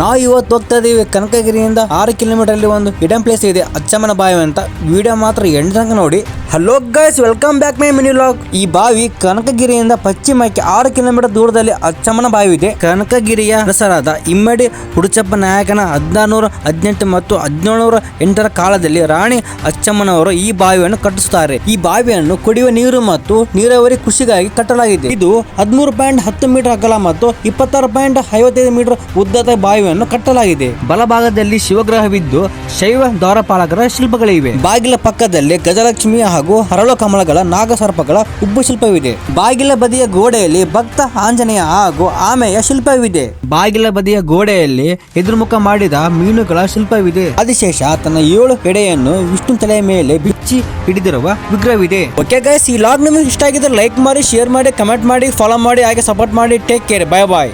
ನಾವು ಇವತ್ತು ಹೋಗ್ತಾ ಇದೀವಿ ಕನಕಗಿರಿಯಿಂದ 6 ಕಿಲೋಮೀಟರ್ ಅಲ್ಲಿ ಒಂದು ಹಿಡನ್ ಪ್ಲೇಸ್ ಇದೆ ಅಚ್ಚಮ್ಮನ ಬಾವಿ ಅಂತ. ವಿಡಿಯೋ ಮಾತ್ರ ಎಂಡ್ ತನಕ ನೋಡಿ. Hello guys, welcome back my mini vlog. ಈ ಬಾವಿ ಕನಕಗಿರಿಯಿಂದ ಪಶ್ಚಿಮಕ್ಕೆ 6 ಕಿಲೋಮೀಟರ್ ದೂರದಲ್ಲಿ ಅಚ್ಚಮ್ಮನ ಬಾವಿ ಇದೆ. ಕನಕಗಿರಿಯ ಅರಸರಾದ ಇಮ್ಮಡಿ ಹುಡುಚಪ್ಪ ನಾಯಕನ 1618 ಮತ್ತು 1708 ಕಾಲದಲ್ಲಿ ರಾಣಿ ಅಚ್ಚಮ್ಮನವರು ಈ ಬಾವಿಯನ್ನು ಕಟ್ಟಿಸುತ್ತಾರೆ. ಈ ಬಾವಿಯನ್ನು ಕುಡಿಯುವ ನೀರು ಮತ್ತು ನೀರಾವರಿ ಕೃಷಿಗಾಗಿ ಕಟ್ಟಲಾಗಿದೆ. ಇದು 13.10 ಮೀಟರ್ ಅಗಲ ಮತ್ತು 26.55 ಮೀಟರ್ ಉದ್ದದ ಬಾವಿಯನ್ನು ಕಟ್ಟಲಾಗಿದೆ. ಬಲಭಾಗದಲ್ಲಿ ಶಿವಗ್ರಹವಿದ್ದು ಶೈವ ದ್ವಾರಪಾಲಕರ ಶಿಲ್ಪಗಳಿವೆ. ಬಾಗಿಲ ಪಕ್ಕದಲ್ಲಿ ಗಜಲಕ್ಷ್ಮಿ ಹಾಗೂ ಹರಳು ಕಮಲಗಳ ನಾಗಸರ್ಪಗಳ ಉಬ್ಬು ಶಿಲ್ಪವಿದೆ. ಬಾಗಿಲ ಬದಿಯ ಗೋಡೆಯಲ್ಲಿ ಭಕ್ತ ಆಂಜನೇಯ ಹಾಗೂ ಆಮೆಯ ಶಿಲ್ಪವಿದೆ. ಬಾಗಿಲ ಬದಿಯ ಗೋಡೆಯಲ್ಲಿ ಎದುರುಮುಖ ಮಾಡಿದ ಮೀನುಗಳ ಶಿಲ್ಪವಿದೆ. ಆದಿಶೇಷ ತನ್ನ 7 ಎಡೆಯನ್ನು ವಿಷ್ಣು ತಲೆಯ ಮೇಲೆ ಬಿಚ್ಚಿ ಹಿಡಿದಿರುವ ವಿಗ್ರಹವಿದೆ. ಓಕೆ ಗೈಸ್, ಈ ವ್ಲಾಗ್ ನಿಮಗೆ ಇಷ್ಟ ಆಗಿದ್ರೆ ಲೈಕ್ ಮಾಡಿ, ಶೇರ್ ಮಾಡಿ, ಕಮೆಂಟ್ ಮಾಡಿ, ಫಾಲೋ ಮಾಡಿ, ಹಾಗೆ ಸಪೋರ್ಟ್ ಮಾಡಿ. ಟೇಕ್ ಕೇರ್, ಬೈ ಬಾಯ್.